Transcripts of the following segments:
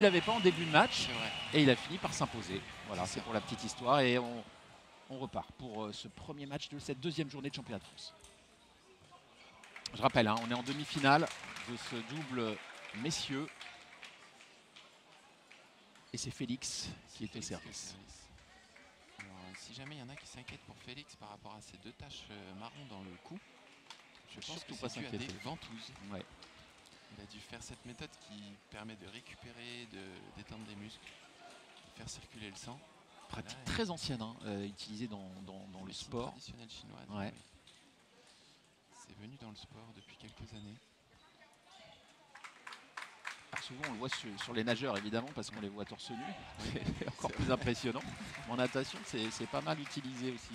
Il l'avait pas en début de match vrai. et il a fini par s'imposer. Voilà, c'est pour la petite histoire et on repart pour ce premier match de cette deuxième journée de championnat de France. Je rappelle, hein, on est en demi-finale de ce double messieurs et c'est Félix qui est au service. Alors, si jamais il y en a qui s'inquiètent pour Félix par rapport à ces deux taches marron dans le cou, je pense que c'est dû à des ventouses. Ouais. Il a dû faire cette méthode qui permet de récupérer, de détendre des muscles, de faire circuler le sang. Pratique là, très ancienne, hein, utilisée dans le sport. Traditionnelle chinoise. Ouais. Oui. C'est venu dans le sport depuis quelques années. Alors souvent on le voit sur les nageurs évidemment parce qu'on les voit torse nu. C'est encore plus impressionnant. En natation c'est pas mal utilisé aussi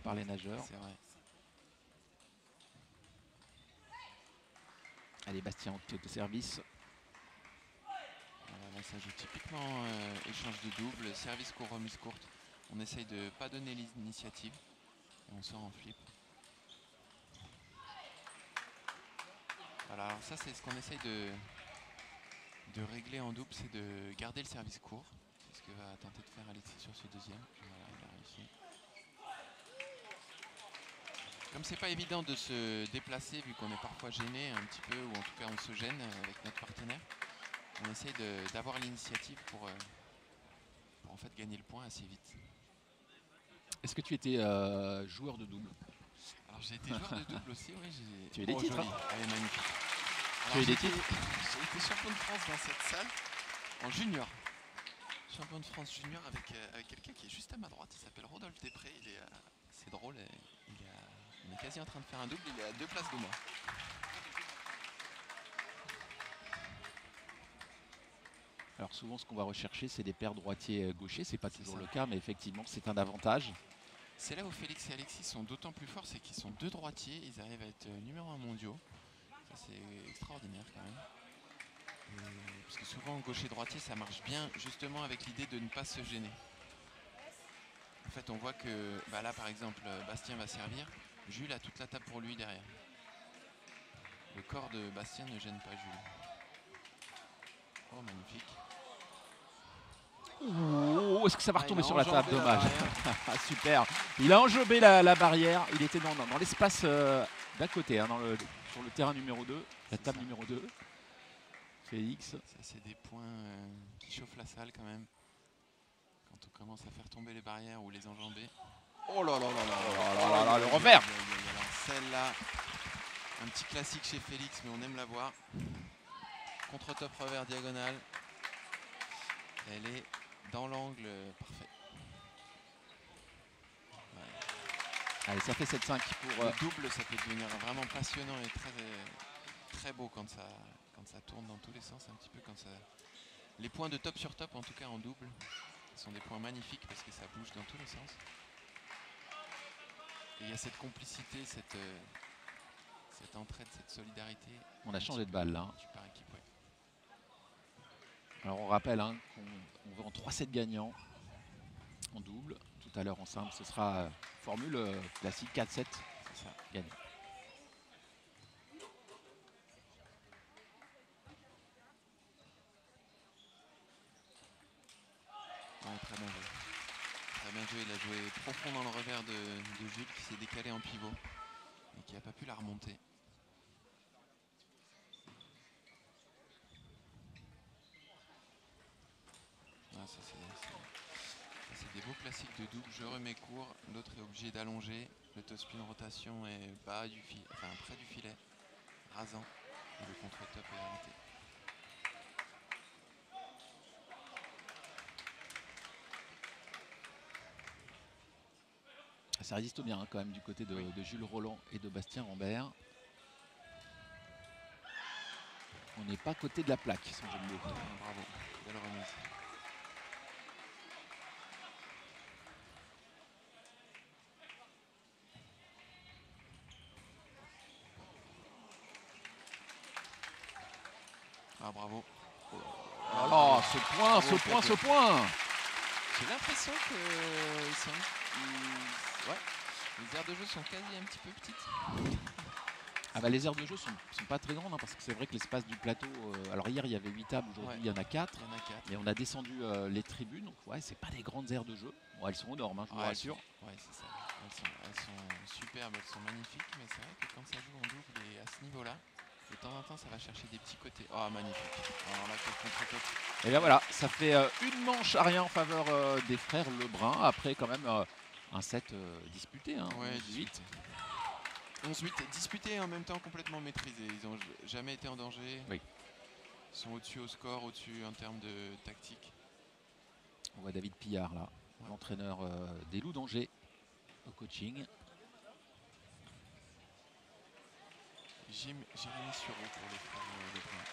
par les nageurs. C'est vrai. Allez, Bastien en tête de service. Là, ça joue typiquement échange de double, service court, remise courte. On essaye de ne pas donner l'initiative et on sort en flip. Voilà, alors ça c'est ce qu'on essaye de régler en double, c'est de garder le service court. C'est ce que va tenter de faire Alexis sur ce deuxième. Voilà, il a réussi. Comme c'est pas évident de se déplacer vu qu'on est parfois gêné un petit peu, ou en tout cas on se gêne avec notre partenaire, on essaye d'avoir l'initiative pour en fait gagner le point assez vite. Est-ce que tu étais joueur de double? Alors j'ai été joueur de double aussi, oui. Tu as eu des titres, hein? Elle est magnifique. Tu as eu des titres? J'ai été champion de France dans cette salle en junior. Champion de France junior avec quelqu'un qui est juste à ma droite, il s'appelle Rodolphe Després, c'est drôle, on est quasi en train de faire un double, il est à 2 places de moi. Alors souvent ce qu'on va rechercher c'est des paires droitiers gauchers, c'est pas toujours le cas mais effectivement c'est un avantage. C'est là où Félix et Alexis sont d'autant plus forts, c'est qu'ils sont deux droitiers, ils arrivent à être numéro 1 mondiaux. Ça c'est extraordinaire quand même. Parce que souvent gaucher-droitier ça marche bien justement avec l'idée de ne pas se gêner. En fait on voit que là par exemple Bastien va servir, Jules a toute la table pour lui derrière. Le corps de Bastien ne gêne pas Jules. Oh magnifique. Oh, est-ce que ça va retomber sur la table? Dommage. Super. Il a enjambé la barrière. Il était dans l'espace d'à côté, hein, sur le terrain numéro 2, la table numéro 2. Félix. Ça, c'est des points qui chauffent la salle quand même. Quand on commence à faire tomber les barrières ou les enjamber. Oh là là là là là, le revers. Celle-là, un petit classique chez Félix, mais on aime la voir. Contre-top revers diagonale. Elle est dans l'angle parfait. Ouais. Allez, ça fait 7-5 pour... Le double, ça peut devenir vraiment passionnant et très beau quand ça tourne dans tous les sens. Un petit peu quand ça... Les points de top sur top, en tout cas en double, sont des points magnifiques parce que ça bouge dans tous les sens. Et il y a cette complicité, cette entraide, cette solidarité. On a changé de balle là. Par équipe, ouais. Alors on rappelle hein, qu'on veut en 3-7 gagnants en double. Tout à l'heure en simple, ce sera formule classique 4-7 gagnant. Ouais, très bien joué. Très bien joué, il a joué profond dans le revers de Jules qui s'est décalé en pivot et qui n'a pas pu la remonter. C'est des beaux classiques de double. Je remets court, l'autre est obligé d'allonger. Le topspin rotation est bas du filet, enfin près du filet, rasant. Et le contre-top est arrêté. Ça résiste bien hein, quand même du côté de Jules Roland et de Bastien Rambert. On n'est pas côté de la plaque, sans jeu de mots. Bravo, belle remise. Ah bravo. Oh, ce point. J'ai l'impression que les aires de jeu sont quasi un petit peu petites. Ah bah, les aires de jeu sont pas très grandes, hein, parce que c'est vrai que l'espace du plateau. Alors hier il y avait 8 tables, aujourd'hui il y en a 4. Il y en a 4. Mais on a descendu les tribunes, donc ouais, c'est pas des grandes aires de jeu. Bon, elles sont aux normes, hein, je vous rassure. Ouais, c'est ça. Elles sont superbes, elles sont magnifiques, mais c'est vrai que quand ça joue en double et à ce niveau-là, de temps en temps, ça va chercher des petits côtés. Oh, magnifique. Alors là, quel contre-top. Et bien voilà, ça fait une manche à rien en faveur des frères Lebrun, après quand même un set disputé. Hein, Ouais, 18. 11-8, disputé et en même temps complètement maîtrisé. Ils n'ont jamais été en danger. Oui. Ils sont au-dessus au score, au-dessus en termes de tactique. On voit David Pillard là, l'entraîneur des Loups d'Angers au coaching. Jérémy Sureau pour les frères Lebrun,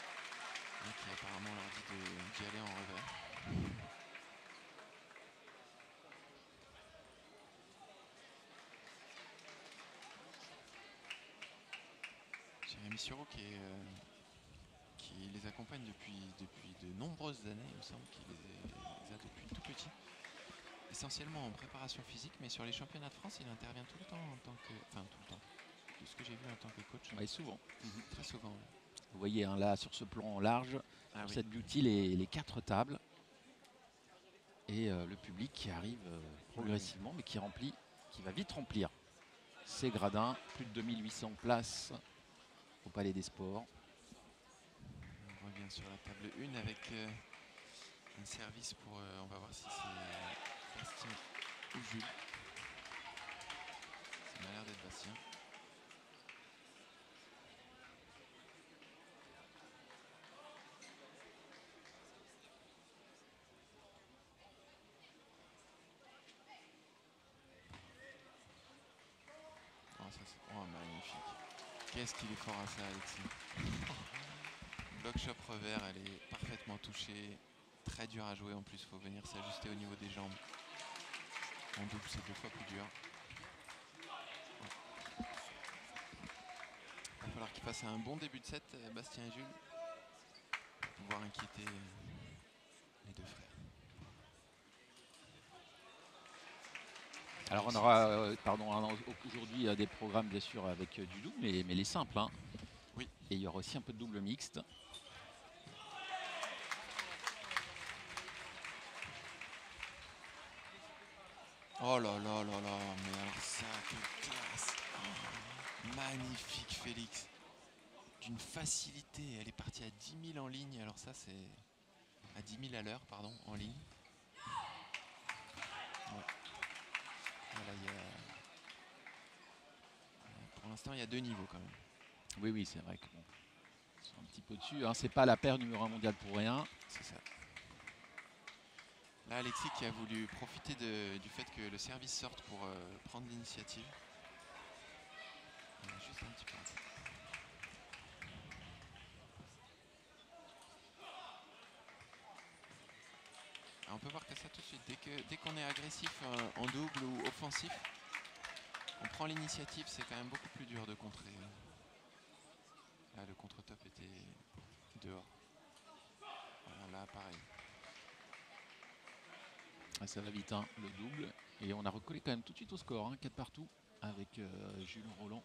qui apparemment leur dit d'y aller en revers. Jérémy Sureau qui les accompagne depuis de nombreuses années, il me semble qu'il les a depuis tout petit. Essentiellement en préparation physique, mais sur les championnats de France, il intervient tout le temps en tant que... Enfin, tout le temps. Tout ce que j'ai vu en tant que coach. Ouais, souvent. Très souvent. Ouais. Vous voyez hein, là sur ce plan large, Ah, oui. cette beauty, les 4 tables. Et le public qui arrive progressivement, mais qui va vite remplir ces gradins. Plus de 2800 places au Palais des Sports. On revient sur la table 1 avec un service pour... on va voir si c'est Bastien ou Jules. Ça m'a l'air d'être Bastien. Oh, magnifique. Qu'est-ce qu'il est fort à ça, Alexis. Block shop revers, elle est parfaitement touchée. Très dur à jouer en plus, il faut venir s'ajuster au niveau des jambes. En double, c'est 2 fois plus dur. Il va falloir qu'il fasse un bon début de set, Bastien et Jules, pour pouvoir inquiéter les deux frères. Alors on aura aujourd'hui des programmes bien sûr avec du double, mais les simples. Hein. Oui. Et il y aura aussi un peu de double mixte. Oh là là là là, mais alors ça, quelle classe. Oh, magnifique Félix. D'une facilité, elle est partie à 10 000 en ligne, alors ça c'est... À 10 000 à l'heure, pardon, en ligne. Ouais. Voilà, pour l'instant, il y a 2 niveaux quand même. Oui, c'est vrai que bon, ils sont un petit peu dessus. Hein. C'est pas la paire numéro 1 mondiale pour rien. C'est ça. Là, Alexis qui a voulu profiter du fait que le service sorte pour prendre l'initiative. Juste un petit peu. Alors, on peut voir que ça tout de suite. Dès qu'on est agressif en double ou offensif, on prend l'initiative, c'est quand même beaucoup plus dur de contrer. Là, le contre-top était dehors. Voilà, là, pareil. Ah, ça va vite, hein, le double. Et on a recollé quand même tout de suite au score, hein, 4 partout, avec Jules Roland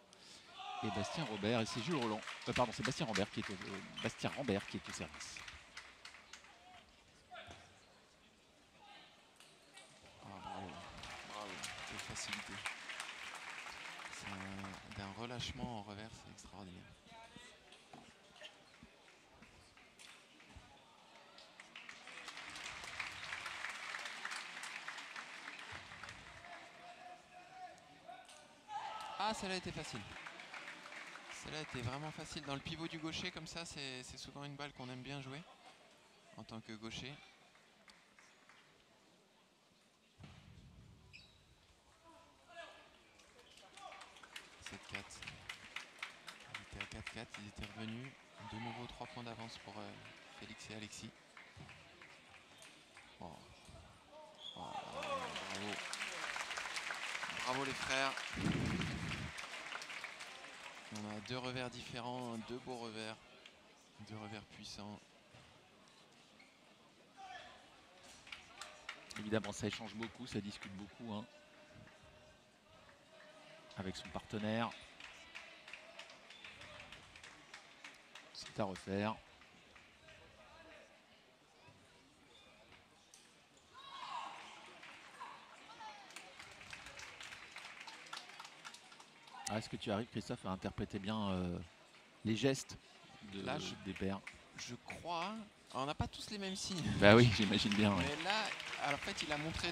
et Bastien Robert. Et c'est Jules Roland, pardon, c'est Bastien Rambert qui est au service. Ah, bravo, quelle facilité. C'est d'un relâchement en revers, c'est extraordinaire. Ah, celle-là était facile. Celle-là était vraiment facile. Dans le pivot du gaucher, comme ça, c'est souvent une balle qu'on aime bien jouer en tant que gaucher. Ils étaient à 4-4, ils étaient revenus. De nouveau 3 points d'avance pour Félix et Alexis. Oh. Oh, bravo. Bravo les frères. On a 2 revers différents, 2 beaux revers. 2 revers puissants. Évidemment, ça échange beaucoup, ça discute beaucoup, hein, avec son partenaire. à refaire. Est-ce que tu arrives, Christophe, à interpréter bien les gestes Là, des pairs? Je crois. Alors, on n'a pas tous les mêmes signes. Bah oui, j'imagine bien. Ouais. Mais là, alors, en fait, il a montré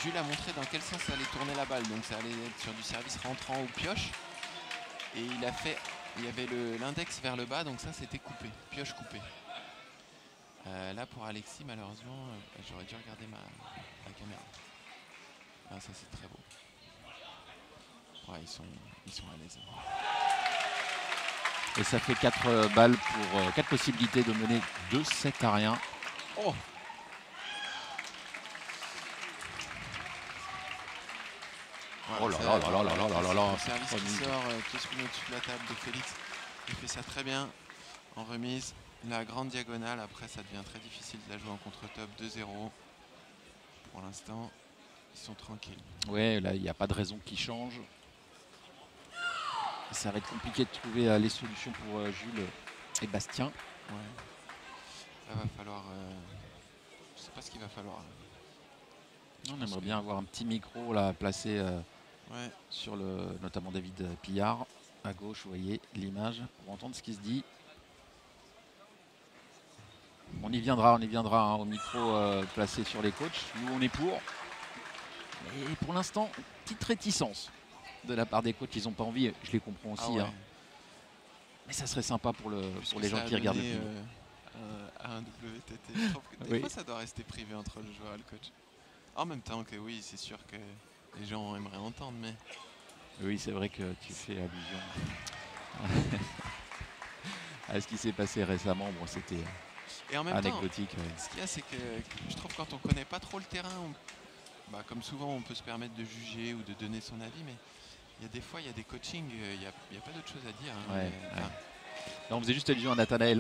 Jules a montré dans quel sens allait tourner la balle. Donc ça allait être sur du service rentrant ou pioche. Et il y avait l'index vers le bas, donc ça c'était coupé, pioche coupée. Là pour Alexis, malheureusement, j'aurais dû regarder la caméra. Ah, ça c'est très beau. Ouais, ils sont à l'aise. Et ça fait 4 balles pour 4 possibilités de mener 2-7 à rien. Oh! Oh là là là là là là là là. Le service qui sort, Toscano au-dessus de la table de Félix. Il fait ça très bien en remise. La grande diagonale, après ça devient très difficile de la jouer en contre-top. 2-0. Pour l'instant, ils sont tranquilles. Ouais, là il n'y a pas de raison qu'ils changent. Ça va être compliqué de trouver les solutions pour Jules et Bastien. Ouais. Là va falloir. Je sais pas ce qu'il va falloir. On aimerait bien avoir un petit micro là placé Ouais. sur notamment David Pillard. À gauche, vous voyez l'image pour entendre ce qui se dit. On y viendra hein, au micro placé sur les coachs. Nous, on est pour. Et pour l'instant, petite réticence de la part des coachs. Ils n'ont pas envie, je les comprends aussi. Ouais. Hein. Mais ça serait sympa pour les gens qui regardent le film. À un WTT. Je trouve que des fois, ça doit rester privé entre le joueur et le coach. En même temps que oui, c'est sûr que les gens aimeraient entendre, mais... Oui, c'est vrai que tu fais allusion à ce qui s'est passé récemment. Bon, c'était anecdotique. Temps, ce qu'il y a, c'est que je trouve que quand on connaît pas trop le terrain, comme souvent, on peut se permettre de juger ou de donner son avis, mais il y a des fois, il y a des coachings, il n'y a pas d'autre chose à dire. Hein, ouais. Là, on faisait juste allusion à Nathanaël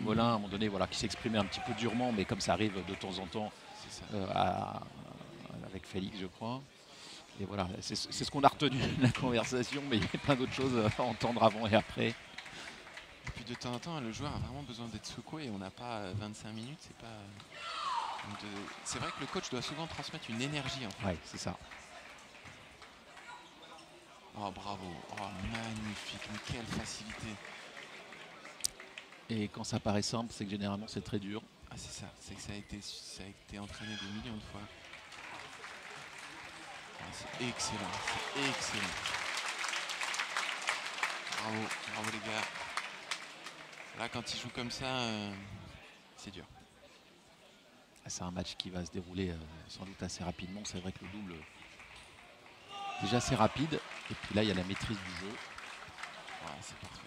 Molin, à un moment donné, qui s'exprimait un petit peu durement, mais comme ça arrive de temps en temps avec Félix, je crois. Et voilà, c'est ce qu'on a retenu de la conversation, mais il y a plein d'autres choses à entendre avant et après. Et puis de temps en temps, le joueur a vraiment besoin d'être secoué et on n'a pas 25 minutes. C'est vrai que le coach doit souvent transmettre une énergie. En fait. Oui, c'est ça. Oh, bravo. Oh, magnifique. Mais quelle facilité. Et quand ça paraît simple, c'est que généralement, c'est très dur. Ah, c'est ça. C'est que ça a été entraîné des millions de fois. C'est excellent, c'est excellent. Bravo les gars. Là, quand ils jouent comme ça, c'est dur. C'est un match qui va se dérouler sans doute assez rapidement. C'est vrai que le double est déjà assez rapide. Et puis là, il y a la maîtrise du jeu. Ouais, c'est parfait.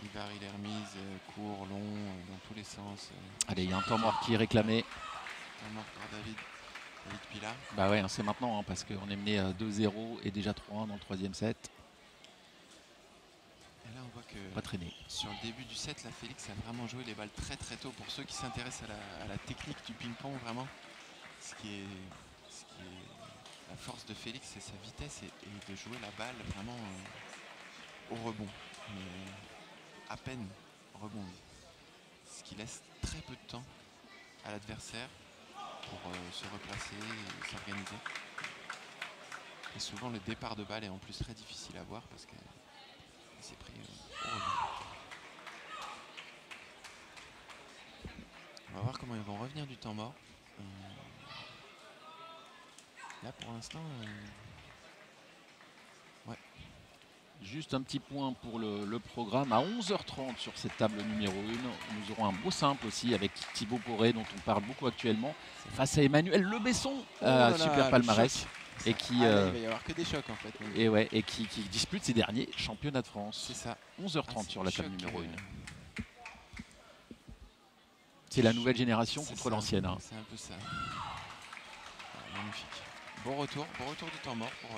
Ivar, il est remise, court, long, dans tous les sens. Allez, il y a un temps mort qui est réclamé. Temps mort par David Pillard. Bah ouais, c'est maintenant, parce qu'on est mené 2-0 et déjà 3-1 dans le troisième set. Et là, on voit que pas traîner. Sur le début du set, là, Félix a vraiment joué les balles très très tôt. Pour ceux qui s'intéressent à la technique du ping-pong, vraiment, ce qui est la force de Félix, c'est sa vitesse et de jouer la balle vraiment au rebond. Mais à peine rebondie. Ce qui laisse très peu de temps à l'adversaire pour se replacer et s'organiser. Et souvent le départ de balle est en plus très difficile à voir parce qu'il s'est pris au rebond. On va voir comment ils vont revenir du temps mort. Là pour l'instant... ouais. Juste un petit point pour le programme. À 11h30 sur cette table numéro 1, nous aurons un beau simple aussi avec Thibaut Poré, dont on parle beaucoup actuellement, face à Emmanuel Lebesson, super palmarès. Et qui, il va y avoir que des chocs en fait. Et qui dispute ses derniers championnats de France. C'est ça. 11h30 sur la table numéro 1. C'est la nouvelle génération contre l'ancienne. Hein. C'est un peu ça. Ah, magnifique. Bon retour du temps mort pour...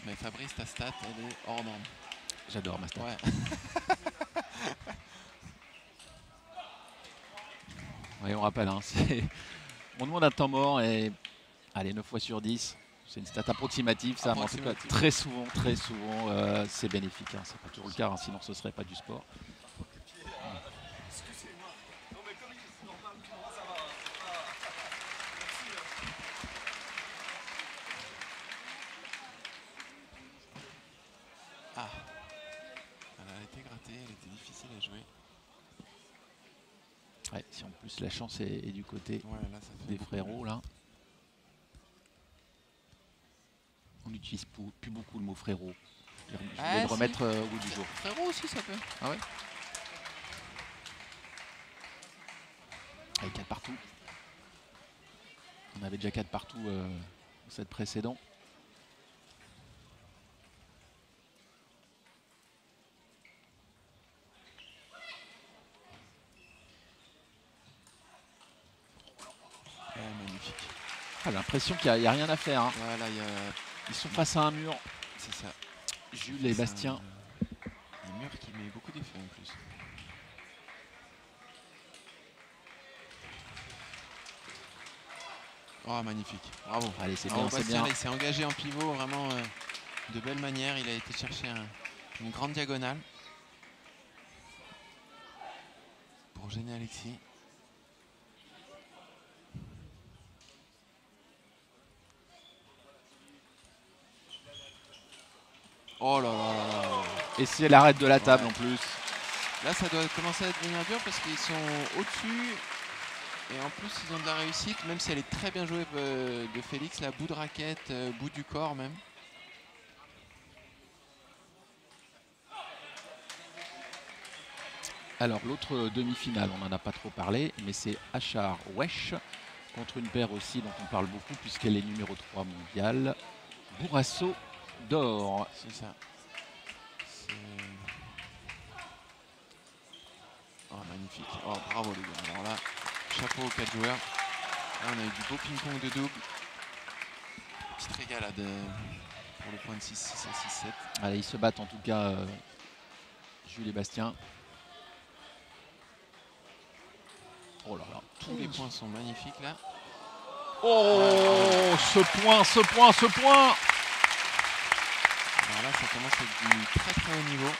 Mais Fabrice, ta stat, elle est hors norme. J'adore ma stat. Ouais. Oui, on rappelle, hein, on demande un temps mort et allez, 9 fois sur 10, C'est une stat approximative, ça, mais en tout cas, très souvent, c'est bénéfique. Hein. C'est pas toujours le cas, hein, sinon ce serait pas du sport. Ah, elle a été grattée, elle était difficile à jouer. Ouais, si en plus la chance est du côté là, ça fait des frérots, là. On n'utilise plus beaucoup le mot frérot. Je vais le remettre au bout du jour. Frérot aussi, ça peut. Ah ouais. Avec 4 partout. On avait déjà 4 partout au set précédent. Magnifique. Ah, l'impression qu'il n'y a rien à faire. Hein. Voilà, ils sont face à un mur. C'est ça. Jules et Bastien. Un mur qui met beaucoup d'effets en plus. Oh, magnifique. Bravo. Allez, c'est bien, c'est Bastien, bien. il s'est engagé en pivot vraiment de belle manière. Il a été chercher une grande diagonale pour gêner Alexis. Oh là là là là. Et c'est l'arrêt de la table en plus. Là, ça doit commencer à devenir dur parce qu'ils sont au-dessus. Et en plus, ils ont de la réussite, même si elle est très bien jouée de Félix. Là, bout de raquette, bout du corps même. Alors, l'autre demi-finale, on n'en a pas trop parlé, mais c'est Achar Wesh contre une paire aussi dont on parle beaucoup puisqu'elle est numéro 3 mondiale. Bourrasso d'or. C'est ça. Oh, magnifique. Oh, bravo les gars. Alors là, chapeau aux 4 joueurs. Là, on a eu du beau ping-pong de double. Petite régalade pour le point de 6-6 à 6-7. Allez, ils se battent en tout cas, Jules et Bastien. Oh là là. Tous les points sont magnifiques là. Oh, ce point. Alors là, ça commence à être du très très haut niveau.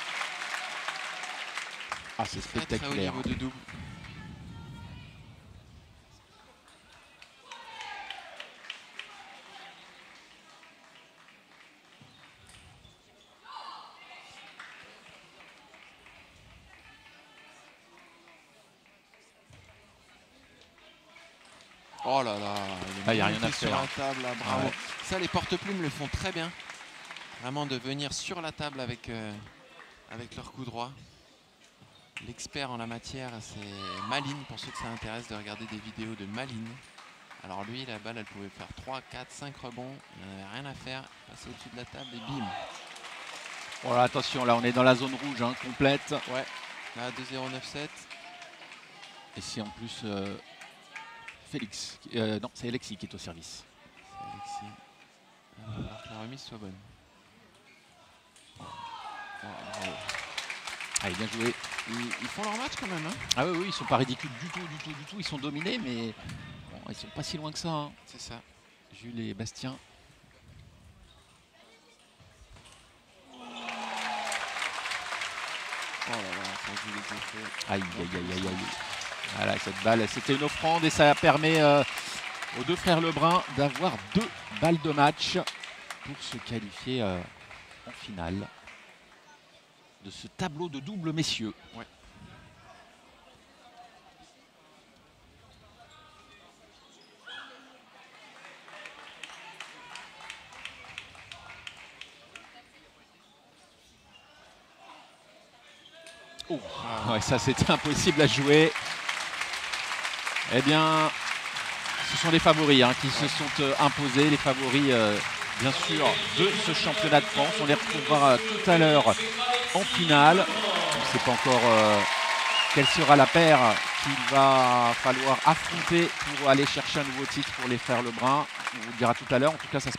Ah, c'est spectaculaire. Très haut niveau de double. Oh là là, il n'y a rien à sur faire. La table, là, bravo. Ouais. Ça, les porte-plumes le font très bien. Vraiment de venir sur la table avec leur coup droit. L'expert en la matière, c'est Maline, pour ceux que ça intéresse de regarder des vidéos de Maline. Alors lui, la balle, elle pouvait faire 3, 4, 5 rebonds. Il n'en avait rien à faire. Passer au-dessus de la table et bim. Voilà, attention, là on est dans la zone rouge hein, complète. Ouais, là 2-0-9-7. Et c'est en plus Félix, non c'est Alexis qui est au service. C'est Alexis. Alors que la remise soit bonne. Oh, bravo. Allez, bien joué. Ils font leur match quand même. Hein. Ah oui, ils sont pas ridicules du tout. Ils sont dominés, mais bon, ils sont pas si loin que ça. Hein. C'est ça. Jules et Bastien. Oh là là, ça joue les effets. Aïe. Voilà, cette balle, c'était une offrande et ça permet aux deux frères Lebrun d'avoir 2 balles de match pour se qualifier en finale de ce tableau de double messieurs. Ouais. Oh. Ouais, ça c'était impossible à jouer. Eh bien, ce sont les favoris hein, qui se sont imposés, les favoris bien sûr de ce championnat de France. On les retrouvera tout à l'heure en finale. On ne sait pas encore quelle sera la paire qu'il va falloir affronter pour aller chercher un nouveau titre pour les frères Lebrun. On vous le dira tout à l'heure. En tout cas, ça se passe.